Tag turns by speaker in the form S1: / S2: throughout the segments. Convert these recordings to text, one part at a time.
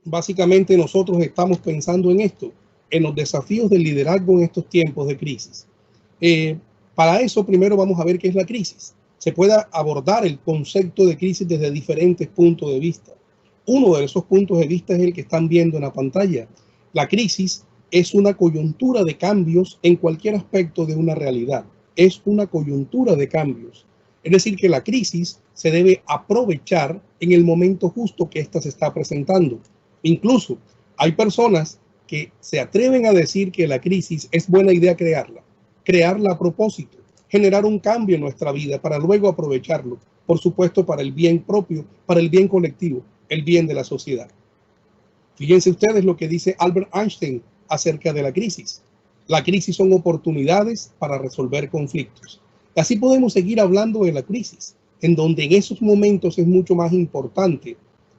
S1: básicamente nosotros estamos pensando en esto, en los desafíos del liderazgo en estos tiempos de crisis. Para eso, primero vamos a ver qué es la crisis. Se puede abordar el concepto de crisis desde diferentes puntos de vista. Uno de esos puntos de vista es el que están viendo en la pantalla. La crisis es una coyuntura de cambios en cualquier aspecto de una realidad. Es una coyuntura de cambios. Es decir, que la crisis se debe aprovechar en el momento justo que ésta se está presentando. Incluso hay personas que se atreven a decir que la crisis es buena idea crearla a propósito, generar un cambio en nuestra vida para luego aprovecharlo, por supuesto, para el bien propio, para el bien colectivo, el bien de la sociedad. Fíjense ustedes lo que dice Albert Einstein acerca de la crisis. La crisis son oportunidades para resolver conflictos. Así podemos seguir hablando de la crisis, en donde en esos momentos es mucho más importante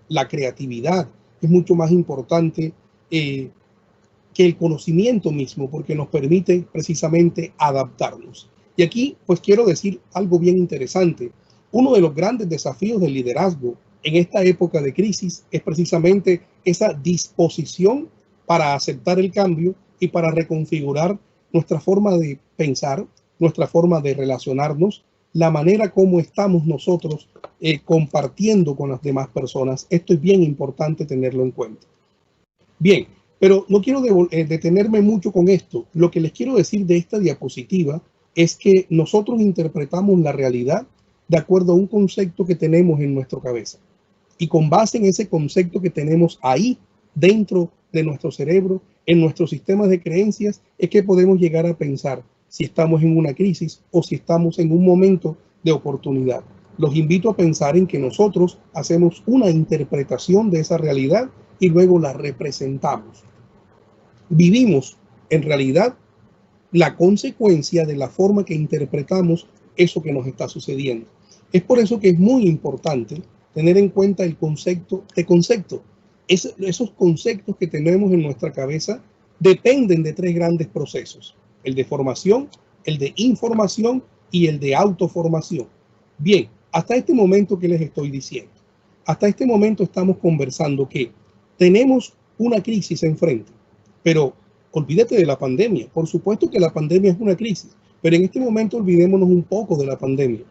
S1: la creatividad, es mucho más importante que el conocimiento mismo, porque nos permite precisamente adaptarnos. Y aquí pues quiero decir algo bien interesante. Uno de los grandes desafíos del liderazgo en esta época de crisis es precisamente esa disposición para aceptar el cambio y para reconfigurar nuestra forma de pensar, nuestra forma de relacionarnos, la manera como estamos nosotros compartiendo con las demás personas. Esto es bien importante tenerlo en cuenta. Bien, pero no quiero detenerme mucho con esto. Lo que les quiero decir de esta diapositiva es que nosotros interpretamos la realidad de acuerdo a un concepto que tenemos en nuestra cabeza. Y con base en ese concepto que tenemos ahí dentro de nuestro cerebro, en nuestros sistemas de creencias, es que podemos llegar a pensar si estamos en una crisis o si estamos en un momento de oportunidad. Los invito a pensar en que nosotros hacemos una interpretación de esa realidad y luego la representamos. Vivimos en realidad la consecuencia de la forma que interpretamos eso que nos está sucediendo. Es por eso que es muy importante tener en cuenta el concepto de concepto. Esos conceptos que tenemos en nuestra cabeza dependen de tres grandes procesos: el de formación, el de información y el de autoformación. Bien, hasta este momento, ¿qué les estoy diciendo? Hasta este momento estamos conversando que tenemos una crisis enfrente, pero olvídate de la pandemia. Por supuesto que la pandemia es una crisis, pero en este momento olvidémonos un poco de la pandemia.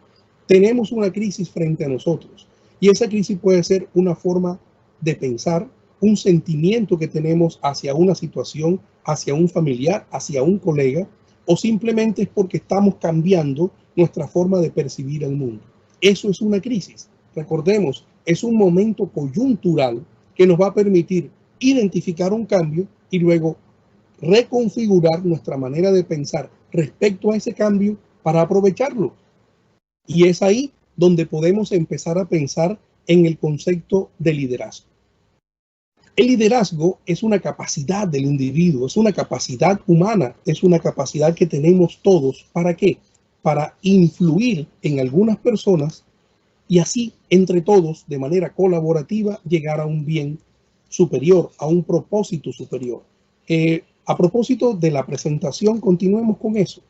S1: Tenemos una crisis frente a nosotros y esa crisis puede ser una forma de pensar, un sentimiento que tenemos hacia una situación, hacia un familiar, hacia un colega, o simplemente es porque estamos cambiando nuestra forma de percibir el mundo. Eso es una crisis. Recordemos, es un momento coyuntural que nos va a permitir identificar un cambio y luego reconfigurar nuestra manera de pensar respecto a ese cambio para aprovecharlo. Y es ahí donde podemos empezar a pensar en el concepto de liderazgo. El liderazgo es una capacidad del individuo, es una capacidad humana, es una capacidad que tenemos todos. ¿Para qué? Para influir en algunas personas y así, entre todos, de manera colaborativa, llegar a un bien superior, a un propósito superior. A propósito de la presentación, continuemos con eso.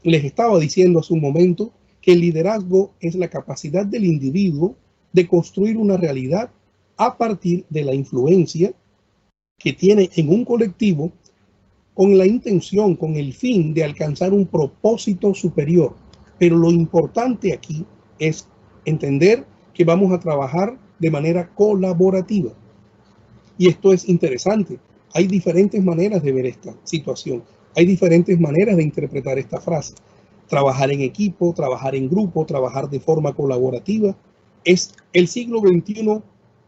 S1: Les estaba diciendo hace un momento que el liderazgo es la capacidad del individuo de construir una realidad a partir de la influencia que tiene en un colectivo con la intención, con el fin de alcanzar un propósito superior. Pero lo importante aquí es entender que vamos a trabajar de manera colaborativa. Y esto es interesante. Hay diferentes maneras de ver esta situación. Hay diferentes maneras de interpretar esta frase. Trabajar en equipo, trabajar en grupo, trabajar de forma colaborativa. Es el siglo XXI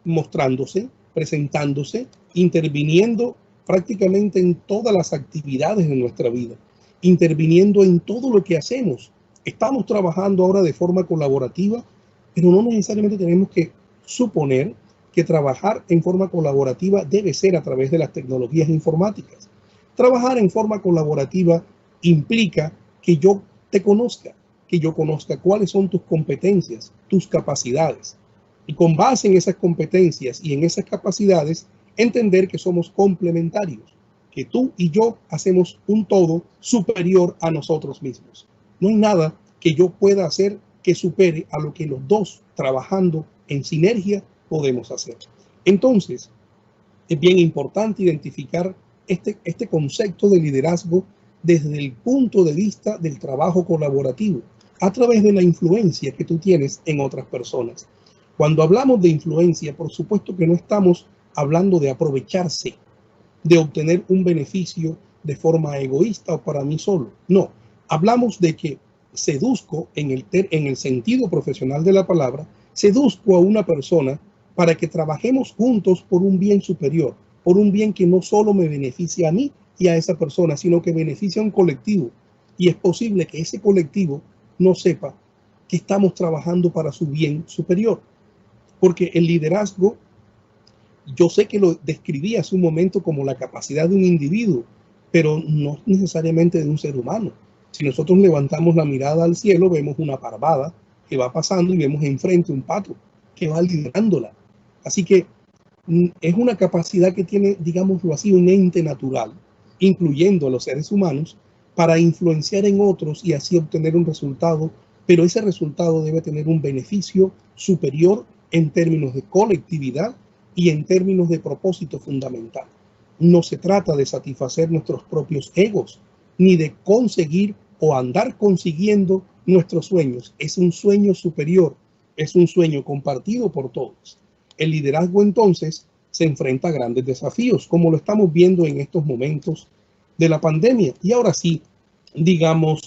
S1: mostrándose, presentándose, interviniendo prácticamente en todas las actividades de nuestra vida, interviniendo en todo lo que hacemos. Estamos trabajando ahora de forma colaborativa, pero no necesariamente tenemos que suponer que trabajar en forma colaborativa debe ser a través de las tecnologías informáticas. Trabajar en forma colaborativa implica que yo te conozca, que yo conozca cuáles son tus competencias, tus capacidades. Y con base en esas competencias y en esas capacidades, entender que somos complementarios, que tú y yo hacemos un todo superior a nosotros mismos. No hay nada que yo pueda hacer que supere a lo que los dos, trabajando en sinergia, podemos hacer. Entonces, Es bien importante identificar este concepto de liderazgo desde el punto de vista del trabajo colaborativo, a través de la influencia que tú tienes en otras personas. Cuando hablamos de influencia, por supuesto que no estamos hablando de aprovecharse, de obtener un beneficio de forma egoísta o para mí solo. No, hablamos de que seduzco en el sentido profesional de la palabra, seduzco a una persona para que trabajemos juntos por un bien superior, por un bien que no solo me beneficia a mí y a esa persona, sino que beneficia a un colectivo. Y es posible que ese colectivo no sepa que estamos trabajando para su bien superior. Porque el liderazgo, yo sé que lo describí hace un momento como la capacidad de un individuo, pero no necesariamente de un ser humano. Si nosotros levantamos la mirada al cielo, vemos una parvada que va pasando y vemos enfrente un pato que va liderándola. Así que es una capacidad que tiene, digámoslo así, un ente natural, incluyendo a los seres humanos, para influenciar en otros y así obtener un resultado, pero ese resultado debe tener un beneficio superior en términos de colectividad y en términos de propósito fundamental. No se trata de satisfacer nuestros propios egos, ni de conseguir o andar consiguiendo nuestros sueños. Es un sueño superior, es un sueño compartido por todos. El liderazgo entonces se enfrenta a grandes desafíos, como lo estamos viendo en estos momentos de la pandemia. Y ahora sí, digamos,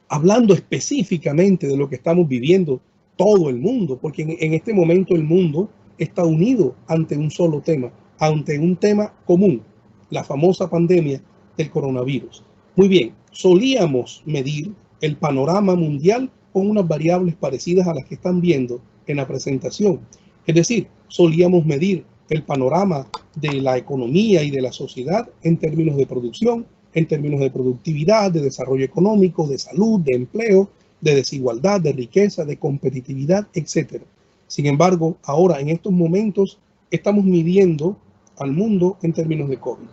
S1: hablando específicamente de lo que estamos viviendo todo el mundo, porque en este momento el mundo está unido ante un solo tema, ante un tema común, la famosa pandemia del coronavirus. Muy bien, solíamos medir el panorama mundial con unas variables parecidas a las que están viendo en la presentación. Es decir, solíamos medir el panorama de la economía y de la sociedad en términos de producción, en términos de productividad, de desarrollo económico, de salud, de empleo, de desigualdad, de riqueza, de competitividad, etc. Sin embargo, ahora en estos momentos estamos midiendo al mundo en términos de COVID,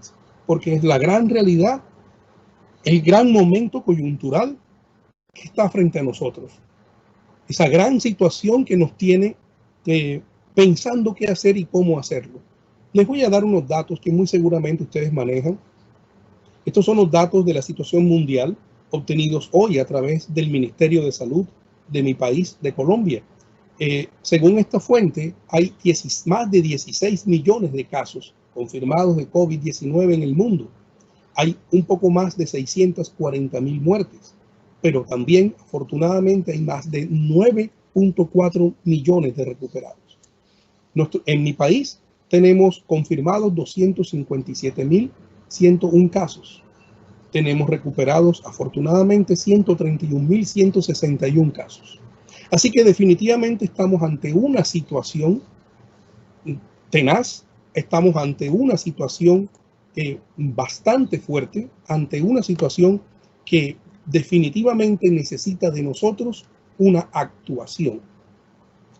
S1: porque es la gran realidad, el gran momento coyuntural que está frente a nosotros. Esa gran situación que nos tiene pensando qué hacer y cómo hacerlo. Les voy a dar unos datos que muy seguramente ustedes manejan. Estos son los datos de la situación mundial obtenidos hoy a través del Ministerio de Salud de mi país, de Colombia. Según esta fuente, hay más de 16 millones de casos confirmados de COVID-19 en el mundo. Hay un poco más de 640,000 muertes, pero también, afortunadamente, hay más de 9.4 millones de recuperados. En mi país tenemos confirmados 257.101 casos. Tenemos recuperados, afortunadamente, 131.161 casos. Así que definitivamente estamos ante una situación tenaz, estamos ante una situación bastante fuerte, ante una situación que definitivamente necesita de nosotros una actuación.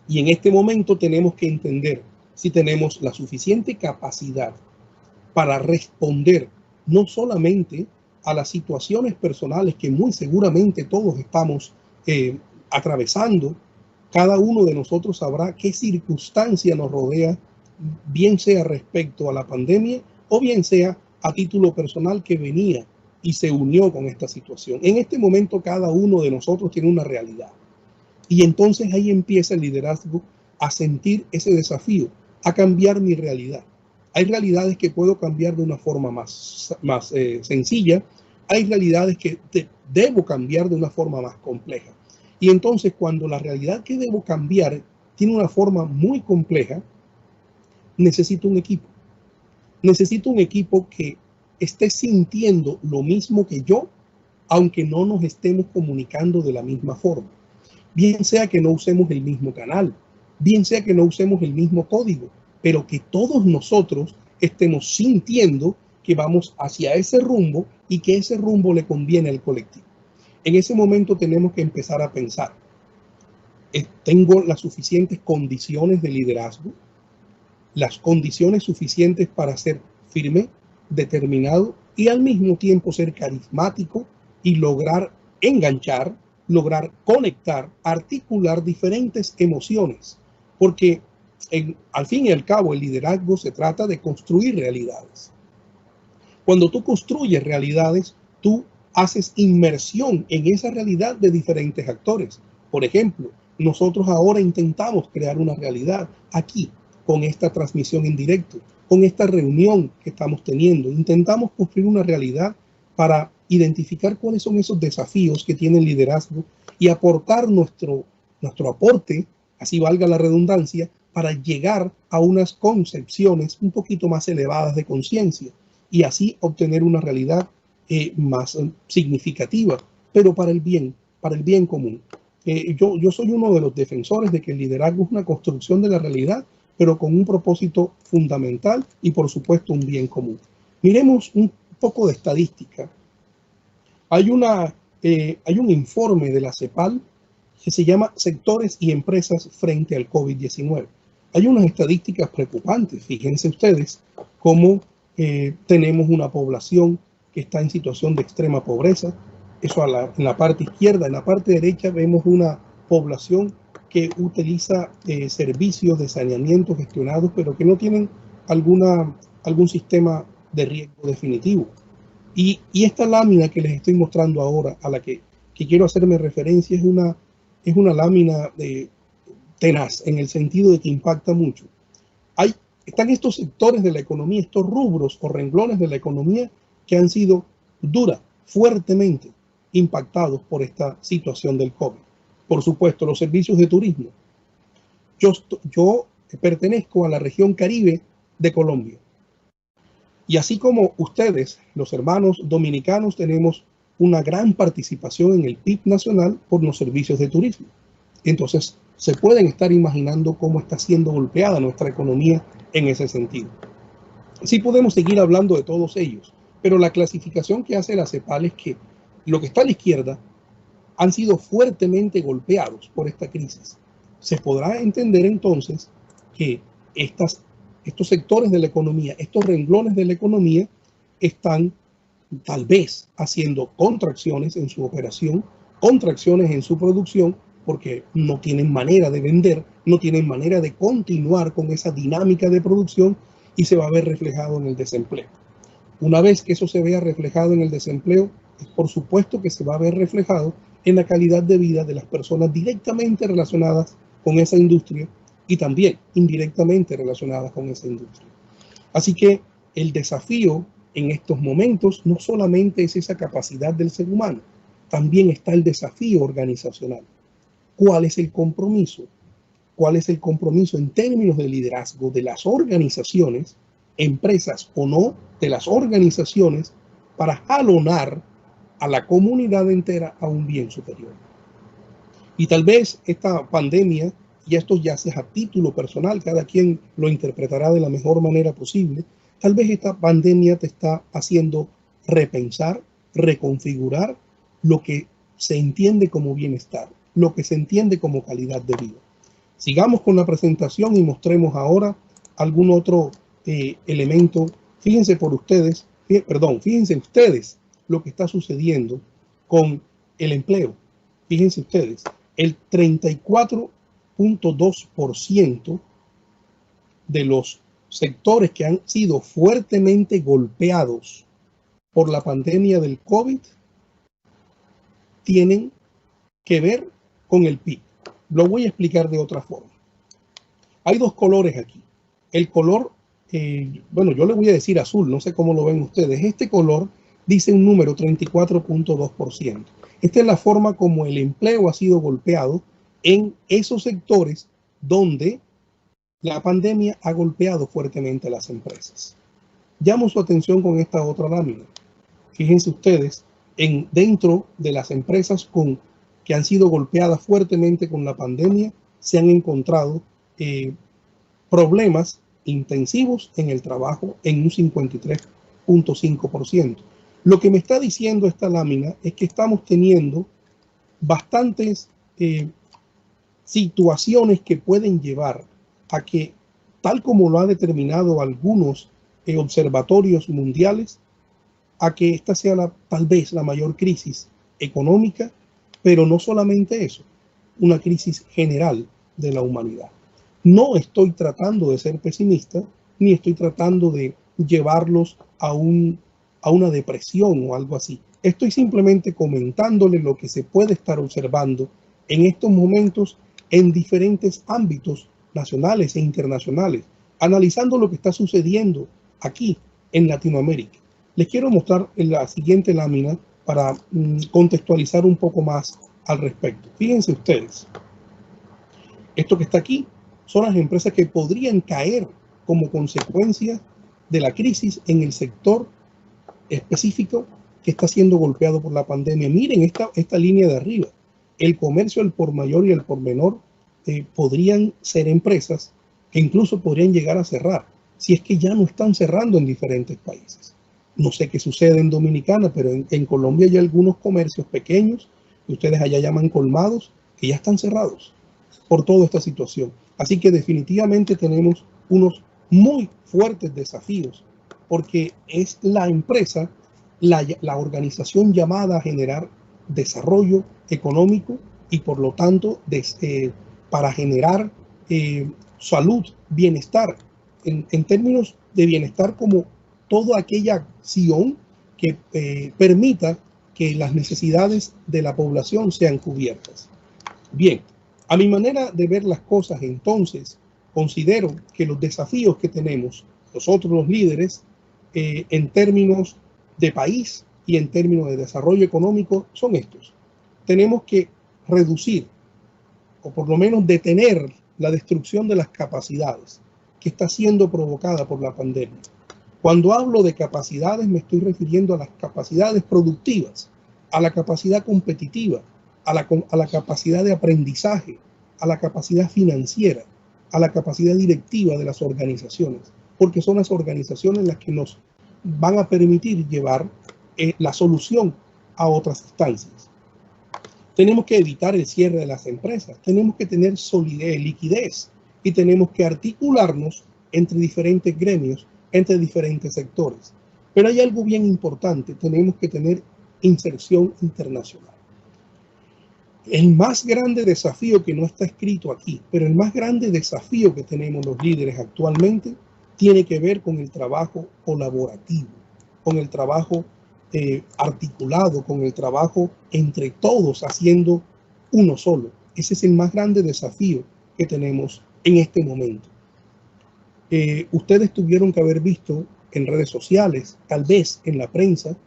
S1: Y en este momento tenemos que entender si tenemos la suficiente capacidad para responder no solamente a las situaciones personales que muy seguramente todos estamos atravesando. Cada uno de nosotros sabrá qué circunstancia nos rodea, bien sea respecto a la pandemia o bien sea a título personal que venía y se unió con esta situación. En este momento cada uno de nosotros tiene una realidad. Y entonces ahí empieza el liderazgo a sentir ese desafío, a cambiar mi realidad. Hay realidades que puedo cambiar de una forma más sencilla. Hay realidades que debo cambiar de una forma más compleja. Y entonces cuando la realidad que debo cambiar tiene una forma muy compleja, necesito un equipo. Necesito un equipo que esté sintiendo lo mismo que yo, aunque no nos estemos comunicando de la misma forma. Bien sea que no usemos el mismo canal, bien sea que no usemos el mismo código, pero que todos nosotros estemos sintiendo que vamos hacia ese rumbo y que ese rumbo le conviene al colectivo. En ese momento tenemos que empezar a pensar, ¿tengo las suficientes condiciones de liderazgo? Las condiciones suficientes para ser firme, determinado y al mismo tiempo ser carismático y lograr enganchar, lograr conectar, articular diferentes emociones. Porque al fin y al cabo, el liderazgo se trata de construir realidades. Cuando tú construyes realidades, tú haces inmersión en esa realidad de diferentes actores. Por ejemplo, nosotros ahora intentamos crear una realidad aquí, con esta transmisión en directo, con esta reunión que estamos teniendo. Intentamos construir una realidad para identificar cuáles son esos desafíos que tiene el liderazgo y aportar nuestro aporte, así valga la redundancia, para llegar a unas concepciones un poquito más elevadas de conciencia y así obtener una realidad más significativa, pero para el bien común. Yo soy uno de los defensores de que el liderazgo es una construcción de la realidad, pero con un propósito fundamental y por supuesto un bien común. Miremos un poco de estadística. Hay un informe de la CEPAL que se llama Sectores y Empresas frente al COVID-19. Hay unas estadísticas preocupantes. Fíjense ustedes cómo tenemos una población que está en situación de extrema pobreza. Eso en la parte izquierda. En la parte derecha vemos una población que utiliza servicios de saneamiento gestionados, pero que no tienen algún sistema de riesgo definitivo. Y esta lámina que les estoy mostrando ahora, a la que quiero hacerme referencia, es una lámina tenaz, en el sentido de que impacta mucho. Están estos sectores de la economía, estos rubros o renglones de la economía que han sido fuertemente impactados por esta situación del COVID. Por supuesto, los servicios de turismo. Yo pertenezco a la región Caribe de Colombia. Y así como ustedes, los hermanos dominicanos, tenemos una gran participación en el PIB nacional por los servicios de turismo. Entonces, se pueden estar imaginando cómo está siendo golpeada nuestra economía en ese sentido. Sí podemos seguir hablando de todos ellos, pero la clasificación que hace la CEPAL es que lo que está a la izquierda han sido fuertemente golpeados por esta crisis. Se podrá entender entonces que estos sectores de la economía, estos renglones de la economía, están tal vez haciendo contracciones en su operación, contracciones en su producción, porque no tienen manera de vender, no tienen manera de continuar con esa dinámica de producción y se va a ver reflejado en el desempleo. Una vez que eso se vea reflejado en el desempleo, por supuesto que se va a ver reflejado en la calidad de vida de las personas directamente relacionadas con esa industria y también indirectamente relacionadas con esa industria. Así que el desafío en estos momentos no solamente es esa capacidad del ser humano, también está el desafío organizacional. ¿Cuál es el compromiso? ¿Cuál es el compromiso en términos de liderazgo de las organizaciones, empresas o no, de las organizaciones, para jalonar a la comunidad entera a un bien superior? Y tal vez esta pandemia, y esto ya sea a título personal, cada quien lo interpretará de la mejor manera posible, tal vez esta pandemia te está haciendo repensar, reconfigurar lo que se entiende como bienestar, lo que se entiende como calidad de vida. Sigamos con la presentación y mostremos ahora algún otro elemento. Fíjense ustedes lo que está sucediendo con el empleo. Fíjense ustedes, el 34.2% de los sectores que han sido fuertemente golpeados por la pandemia del COVID tienen que ver con el PIB. Lo voy a explicar de otra forma. Hay dos colores aquí. El color, bueno, yo le voy a decir azul, no sé cómo lo ven ustedes. Este color dice un número 34.2%. Esta es la forma como el empleo ha sido golpeado en esos sectores donde la pandemia ha golpeado fuertemente a las empresas. Llamo su atención con esta otra lámina. Fíjense ustedes, dentro de las empresas que han sido golpeadas fuertemente con la pandemia, se han encontrado problemas intensivos en el trabajo en un 53.5%. Lo que me está diciendo esta lámina es que estamos teniendo bastantes situaciones que pueden llevar a que, tal como lo ha determinado algunos observatorios mundiales, a que esta sea tal vez la mayor crisis económica, pero no solamente eso, una crisis general de la humanidad. No estoy tratando de ser pesimista, ni estoy tratando de llevarlos a una depresión o algo así. Estoy simplemente comentándole lo que se puede estar observando en estos momentos en diferentes ámbitos nacionales e internacionales, analizando lo que está sucediendo aquí en Latinoamérica. Les quiero mostrar en la siguiente lámina para contextualizar un poco más al respecto. Fíjense ustedes, esto que está aquí son las empresas que podrían caer como consecuencia de la crisis en el sector específico que está siendo golpeado por la pandemia. Miren esta línea de arriba. El comercio al por mayor y al por menor podrían ser empresas que incluso podrían llegar a cerrar, si es que ya no están cerrando en diferentes países. No sé qué sucede en Dominicana, pero en Colombia hay algunos comercios pequeños que ustedes allá llaman colmados, que ya están cerrados por toda esta situación. Así que definitivamente tenemos unos muy fuertes desafíos, porque es la empresa, la organización llamada a generar desarrollo económico y por lo tanto para generar salud, bienestar, en términos de bienestar como toda aquella acción que permita que las necesidades de la población sean cubiertas. Bien, a mi manera de ver las cosas, entonces, considero que los desafíos que tenemos nosotros los líderes en términos de país y en términos de desarrollo económico son estos. Tenemos que reducir o por lo menos detener la destrucción de las capacidades que está siendo provocada por la pandemia. Cuando hablo de capacidades me estoy refiriendo a las capacidades productivas, a la capacidad competitiva, a la capacidad de aprendizaje, a la capacidad financiera, a la capacidad directiva de las organizaciones, porque son las organizaciones las que nos van a permitir llevar la solución a otras instancias. Tenemos que evitar el cierre de las empresas, tenemos que tener solidez, liquidez, y tenemos que articularnos entre diferentes gremios, entre diferentes sectores. Pero hay algo bien importante, tenemos que tener inserción internacional. El más grande desafío, que no está escrito aquí, pero el más grande desafío que tenemos los líderes actualmente tiene que ver con el trabajo colaborativo, con el trabajo articulado, con el trabajo entre todos haciendo uno solo. Ese es el más grande desafío que tenemos en este momento. Ustedes tuvieron que haber visto en redes sociales, tal vez en la prensa,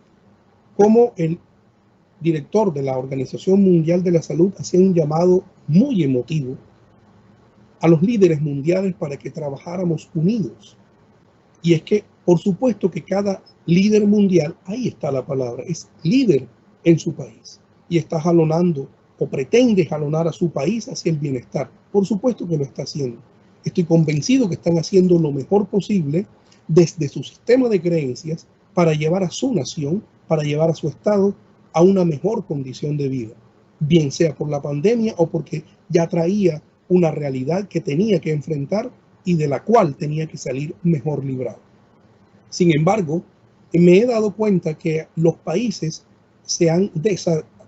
S1: cómo el director de la Organización Mundial de la Salud hacía un llamado muy emotivo a los líderes mundiales para que trabajáramos unidos. Y es que, por supuesto que cada líder mundial, ahí está la palabra, es líder en su país y está jalonando o pretende jalonar a su país hacia el bienestar. Por supuesto que lo está haciendo. Estoy convencido que están haciendo lo mejor posible desde su sistema de creencias para llevar a su nación, para llevar a su estado a una mejor condición de vida, bien sea por la pandemia o porque ya traía una realidad que tenía que enfrentar y de la cual tenía que salir mejor librado. Sin embargo, me he dado cuenta que los países se han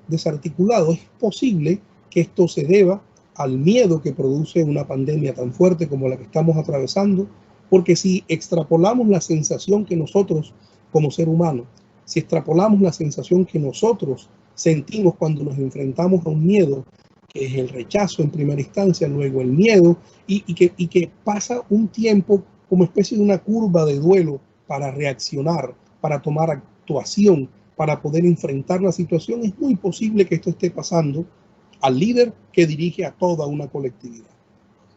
S1: desarticulado. Es posible que esto se deba al miedo que produce una pandemia tan fuerte como la que estamos atravesando, porque si extrapolamos la sensación que nosotros como ser humano, si extrapolamos la sensación que nosotros sentimos cuando nos enfrentamos a un miedo, que es el rechazo en primera instancia, luego el miedo, y que pasa un tiempo como especie de una curva de duelo para reaccionar, para tomar actuación, para poder enfrentar la situación, es muy posible que esto esté pasando al líder que dirige a toda una colectividad.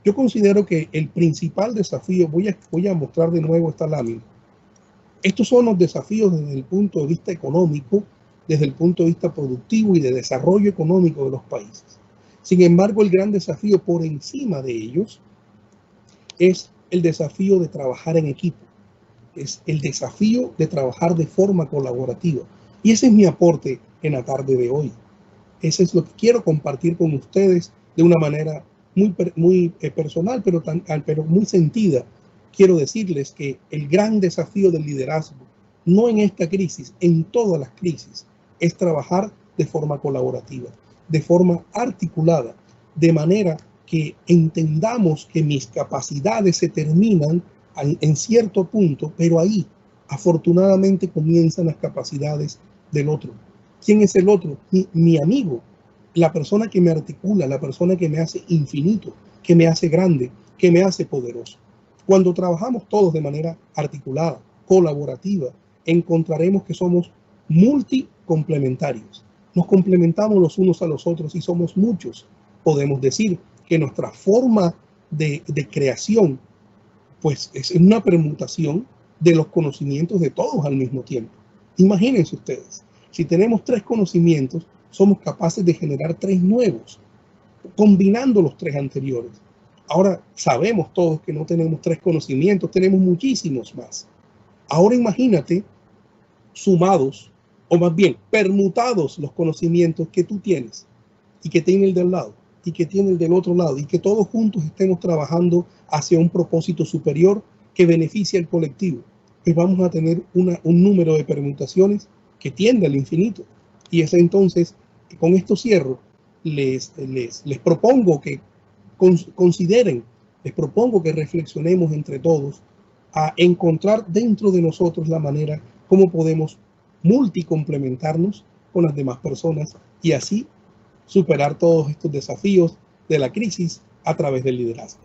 S1: Yo considero que el principal desafío, voy a mostrar de nuevo esta lámina. Estos son los desafíos desde el punto de vista económico, desde el punto de vista productivo y de desarrollo económico de los países. Sin embargo, el gran desafío por encima de ellos es el desafío de trabajar en equipo, es el desafío de trabajar de forma colaborativa. Y ese es mi aporte en la tarde de hoy. Ese es lo que quiero compartir con ustedes de una manera muy personal, pero muy sentida. Quiero decirles que el gran desafío del liderazgo, no en esta crisis, en todas las crisis, es trabajar de forma colaborativa, de forma articulada, de manera que entendamos que mis capacidades se terminan en cierto punto, pero ahí afortunadamente comienzan las capacidades del otro. ¿Quién es el otro? Mi amigo, la persona que me articula, la persona que me hace infinito, que me hace grande, que me hace poderoso. Cuando trabajamos todos de manera articulada, colaborativa, encontraremos que somos multicomplementarios. Nos complementamos los unos a los otros y somos muchos. Podemos decir que nuestra forma de creación pues es una permutación de los conocimientos de todos al mismo tiempo. Imagínense ustedes, si tenemos 3 conocimientos, somos capaces de generar 3 nuevos, combinando los 3 anteriores. Ahora sabemos todos que no tenemos 3 conocimientos, tenemos muchísimos más. Ahora imagínate sumados, o más bien permutados los conocimientos que tú tienes y que tiene el del lado y que tiene el del otro lado, y que todos juntos estemos trabajando hacia un propósito superior que beneficie al colectivo. Pues vamos a tener un número de permutaciones que tiende al infinito. Y es entonces, con esto cierro, les propongo que consideren, les propongo que reflexionemos entre todos a encontrar dentro de nosotros la manera como podemos multicomplementarnos con las demás personas y así superar todos estos desafíos de la crisis a través del liderazgo.